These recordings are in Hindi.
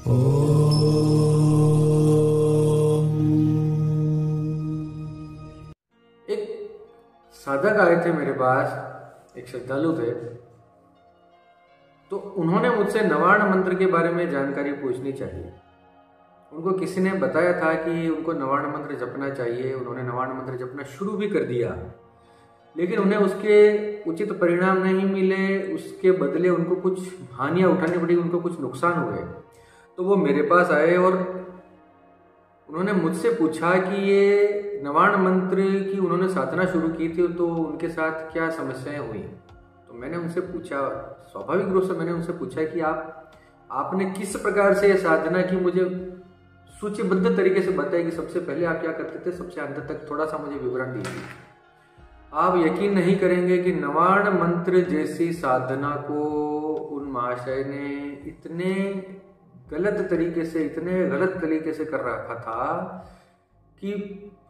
एक साधक आए थे मेरे पास, एक श्रद्धालु थे। तो उन्होंने मुझसे नवार्ण मंत्र के बारे में जानकारी पूछनी चाहिए। उनको किसी ने बताया था कि उनको नवार्ण मंत्र जपना चाहिए। उन्होंने नवार्ण मंत्र जपना शुरू भी कर दिया, लेकिन उन्हें उसके उचित परिणाम नहीं मिले। उसके बदले उनको कुछ हानियां उठानी पड़ी, उनको कुछ नुकसान हुए। तो वो मेरे पास आए और उन्होंने मुझसे पूछा कि ये नवार्ण मंत्र की उन्होंने साधना शुरू की थी, तो उनके साथ क्या समस्याएं हुई। तो मैंने उनसे पूछा, स्वाभाविक रूप से मैंने उनसे पूछा कि आपने किस प्रकार से ये साधना की, मुझे सूचीबद्ध तरीके से बताया कि सबसे पहले आप क्या करते थे, सबसे अंत तक थोड़ा सा मुझे विवरण दीजिए। आप यकीन नहीं करेंगे कि नवार्ण मंत्र जैसी साधना को उन महाशय ने इतने गलत तरीके से कर रखा था कि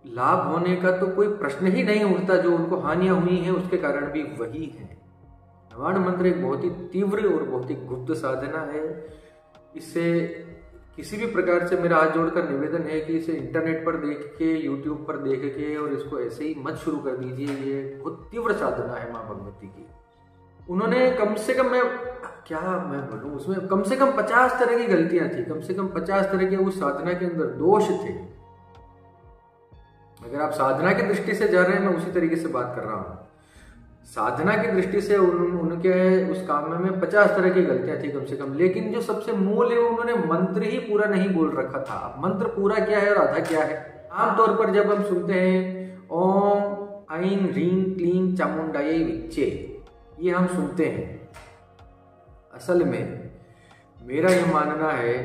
लाभ होने का तो कोई प्रश्न ही नहीं उठता। जो उनको हानियां हुई हैं उसके कारण भी वही है। नवार्ण मंत्र एक बहुत ही तीव्र और बहुत ही गुप्त साधना है। इससे किसी भी प्रकार से मेरा हाथ जोड़कर निवेदन है कि इसे इंटरनेट पर देख के, यूट्यूब पर देख के और इसको ऐसे ही मत शुरू कर दीजिए। ये बहुत तीव्र साधना है माँ भगवती की। उन्होंने कम से कम, मैं बोलूं, उसमें कम से कम 50 तरह की गलतियां थी, कम से कम 50 तरह के उस साधना के अंदर दोष थे। अगर आप साधना की दृष्टि से जा रहे हैं, मैं उसी तरीके से बात कर रहा हूं। साधना की दृष्टि से उनके उस काम में 50 तरह की गलतियां थी कम से कम। लेकिन जो सबसे मूल है, उन्होंने मंत्र ही पूरा नहीं बोल रखा था। मंत्र पूरा क्या है और आधा क्या है। आमतौर पर जब हम सुनते हैं ओम ऐं ह्रीं क्लीं चामुंडायै विच्चे, ये हम सुनते हैं। असल में मेरा ये मानना है,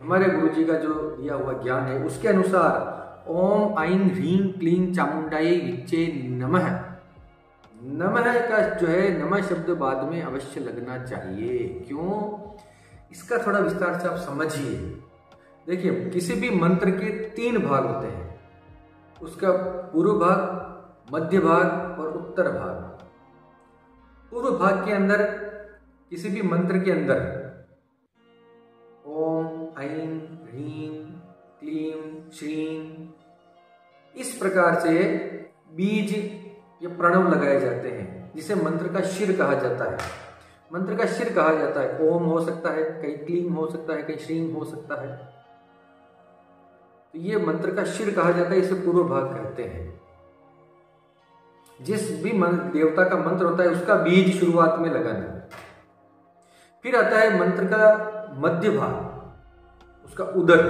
हमारे गुरु जी का जो दिया हुआ ज्ञान है उसके अनुसार ओम ऐं ह्रीं क्लीं चामुंडायै विच्चे नमः, नमः का जो है, नमः शब्द बाद में अवश्य लगना चाहिए। क्यों? इसका थोड़ा विस्तार से आप समझिए। देखिए, किसी भी मंत्र के 3 भाग होते हैं, उसका पूर्व भाग, मध्य भाग और उत्तर भाग। पूर्व भाग के अंदर, किसी भी मंत्र के अंदर ओम ऐं ह्रीं क्लीं श्रीं, इस प्रकार से बीज ये प्रणव लगाए जाते हैं, जिसे मंत्र का शिर कहा जाता है। मंत्र का शिर कहा जाता है। ओम हो सकता है, कहीं क्लीं हो सकता है, कहीं श्रीं हो सकता है। तो ये मंत्र का शिर कहा जाता है, इसे पूर्व भाग कहते हैं। जिस भी देवता का मंत्र होता है उसका बीज शुरुआत में लगाना। फिर आता है मंत्र का मध्य भाग, उसका उदर,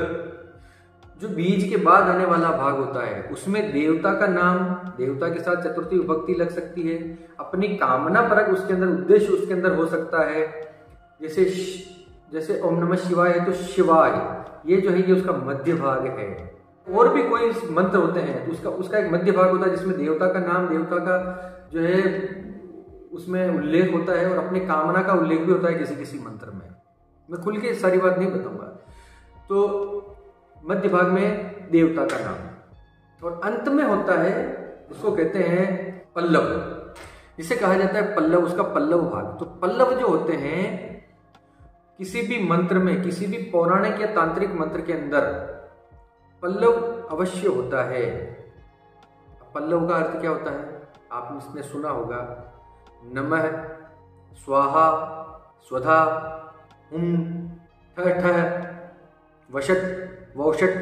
जो बीज के बाद आने वाला भाग होता है। उसमें देवता का नाम, देवता के साथ चतुर्थी विभक्ति लग सकती है। अपनी कामना परक उसके अंदर उद्देश्य उसके अंदर हो सकता है। जैसे ओम नमः शिवाय है तो शिवाय, ये जो है ये उसका मध्य भाग है। और भी कोई मंत्र होते हैं तो उसका एक मध्य भाग होता है, जिसमें देवता का नाम, देवता का जो है उसमें उल्लेख होता है और अपनी कामना का उल्लेख भी होता है किसी किसी मंत्र में। मैं खुल के सारी बात नहीं बताऊंगा। तो मध्य भाग में देवता का नाम, और अंत में होता है, उसको कहते हैं पल्लव, जिसे कहा जाता है पल्लव, उसका पल्लव भाग। तो पल्लव जो होते हैं किसी भी मंत्र में, किसी भी पौराणिक या तांत्रिक मंत्र के अंदर पल्लव अवश्य होता है। पल्लव का अर्थ क्या होता है? आपने सुना होगा, नमः, स्वाहा, स्वधा, हुम, ठः, वशट, वौषट,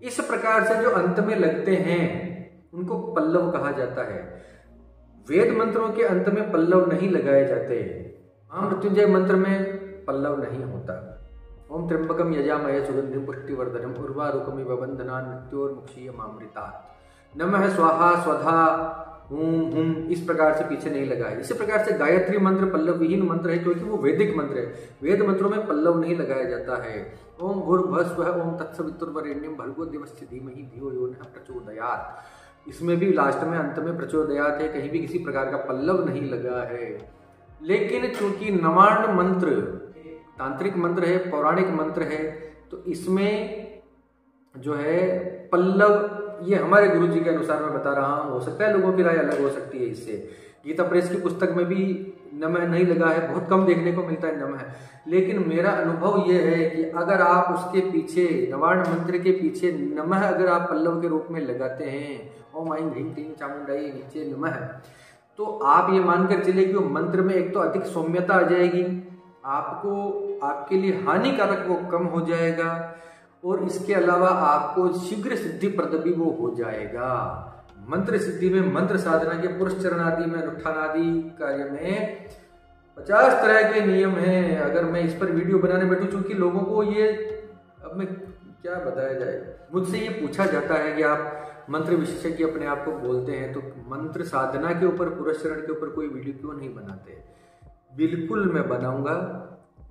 इस प्रकार से जो अंत में लगते हैं उनको पल्लव कहा जाता है। वेद मंत्रों के अंत में पल्लव नहीं लगाए जाते। महामृत्युंजय मंत्र में पल्लव नहीं होता। ओम त्र्यंबकम यजामहे सुगंधिम पुष्टिवर्धनम उर्वारुकमिव बंधनान् मृत्योर्मुक्षीयमामृतात्। नमः, स्वाहा, स्वधा, हुम, इस प्रकार से पीछे नहीं लगाए। इसी प्रकार से गायत्री मंत्र पल्लव विहीन मंत्र है, क्योंकि वो वैदिक मंत्र है। वेद मंत्रों में पल्लव नहीं लगाया जाता है। ओम भूर्भुवस्सुः ओम तत्सवितुर्वरेण्यं भर्गो देवस्य धीमहि धियो यो नः प्रचोदयात्। इसमें भी लास्ट में, अंत में प्रचोदयात् है, कहीं भी किसी प्रकार का पल्लव नहीं लगा है। लेकिन चूंकि नवार्ण मंत्र तांत्रिक मंत्र है, पौराणिक मंत्र है, तो इसमें जो है पल्लव, ये हमारे गुरु जी के अनुसार मैं बता रहा हूँ, हो सकता है लोगों की राय अलग हो सकती है इससे, गीता प्रेस की पुस्तक में भी नमः नहीं लगा है, बहुत कम देखने को मिलता है नमः। लेकिन मेरा अनुभव ये है कि अगर आप उसके पीछे नवार्ण मंत्र के पीछे नमः अगर आप पल्लव के रूप में लगाते हैं, ओम ऐं ह्रीं क्लीं चामुंडाई नीचे नमः, तो आप ये मानकर चले कि वो मंत्र में एक तो अधिक सौम्यता आ जाएगी, आपको आपके लिए हानिकारक वो कम हो जाएगा, और इसके अलावा आपको शीघ्र सिद्धि प्रद भी वो हो जाएगा। मंत्र सिद्धि में, मंत्र साधना के पुरुष चरण आदि में, अनुष्ठान आदि कार्य में 50 तरह के नियम हैं। अगर मैं इस पर वीडियो बनाने बैठूं, चूंकि लोगों को ये अब मैं क्या बताया जाए, मुझसे ये पूछा जाता है कि आप मंत्र विशेषज्ञ अपने आप को बोलते हैं, तो मंत्र साधना के ऊपर, पुरुष चरण के ऊपर कोई वीडियो क्यों नहीं बनाते? बिल्कुल मैं बनाऊंगा।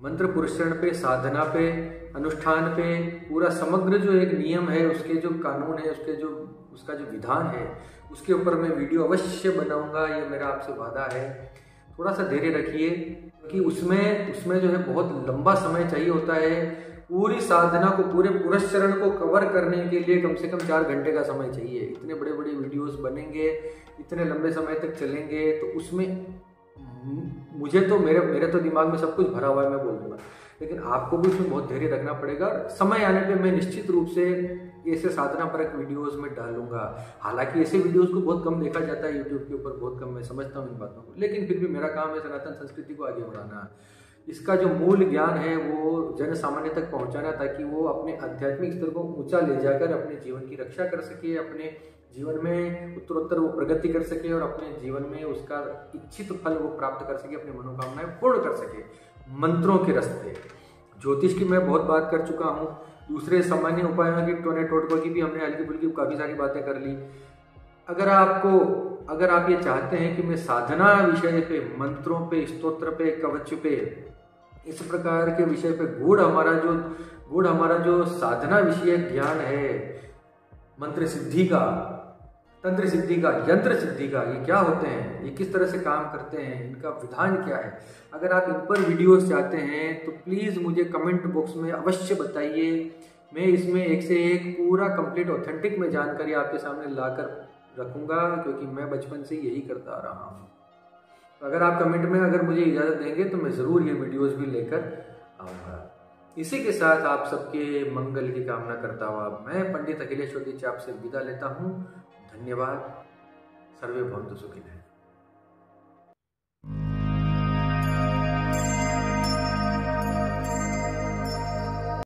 मंत्र पुरुष चरण पे, साधना पे, अनुष्ठान पे, पूरा समग्र जो एक नियम है, उसके जो कानून है, उसका जो विधान है, उसके ऊपर मैं वीडियो अवश्य बनाऊंगा। ये मेरा आपसे वादा है। थोड़ा सा धैर्य रखिए, क्योंकि उसमें जो है बहुत लंबा समय चाहिए होता है। पूरी साधना को, पूरे पुरुष चरण को कवर करने के लिए कम से कम 4 घंटे का समय चाहिए। इतने बड़े बड़े वीडियोस बनेंगे, इतने लंबे समय तक चलेंगे, तो उसमें मुझे तो मेरे तो दिमाग में सब कुछ भरा हुआ है, मैं बोल दूंगा, लेकिन आपको भी उसमें बहुत धैर्य रखना पड़ेगा। समय आने पे मैं निश्चित रूप से ऐसे साधना परक वीडियोस में डालूंगा। हालांकि ऐसे वीडियोस को बहुत कम देखा जाता है यूट्यूब के ऊपर, बहुत कम, मैं समझता हूँ इन बातों को, लेकिन फिर भी मेरा काम है सनातन संस्कृति को आगे बढ़ाना। इसका जो मूल ज्ञान है वो जन सामान्य तक पहुंचाना, ताकि वो अपने आध्यात्मिक स्तर को ऊंचा ले जाकर अपने जीवन की रक्षा कर सके, अपने जीवन में उत्तरोत्तर वो प्रगति कर सके, और अपने जीवन में उसका इच्छित फल वो प्राप्त कर सके, अपनी मनोकामनाएं पूर्ण कर सके मंत्रों के रास्ते। ज्योतिष की मैं बहुत बात कर चुका हूँ, दूसरे सामान्य उपायों की, टोने टोटकों की भी हमने हल्की फुल्की काफ़ी सारी बातें कर ली। अगर आप ये चाहते हैं कि मैं साधना विषय पे, मंत्रों पे, स्तोत्र पे, कवच पे, इस प्रकार के विषय पे गूढ़ हमारा जो साधना विषय ज्ञान है, मंत्र सिद्धि का, तंत्र सिद्धि का, यंत्र सिद्धि का, ये क्या होते हैं, ये किस तरह से काम करते हैं, इनका विधान क्या है, अगर आप इन पर वीडियोस चाहते हैं तो प्लीज़ मुझे कमेंट बॉक्स में अवश्य बताइए। मैं इसमें एक से एक पूरा कंप्लीट ऑथेंटिक में जानकारी आपके सामने लाकर रखूँगा, क्योंकि मैं बचपन से यही करता आ रहा हूँ। तो अगर आप कमेंट में अगर मुझे इजाज़त देंगे तो मैं ज़रूर ये वीडियोज़ भी लेकर आऊँगा। इसी के साथ आप सबके मंगल की कामना करता हुआ मैं पंडित अखिलेश आपसे विदा लेता हूँ। धन्यवाद। सर्वे भवन्तु सुखिनः।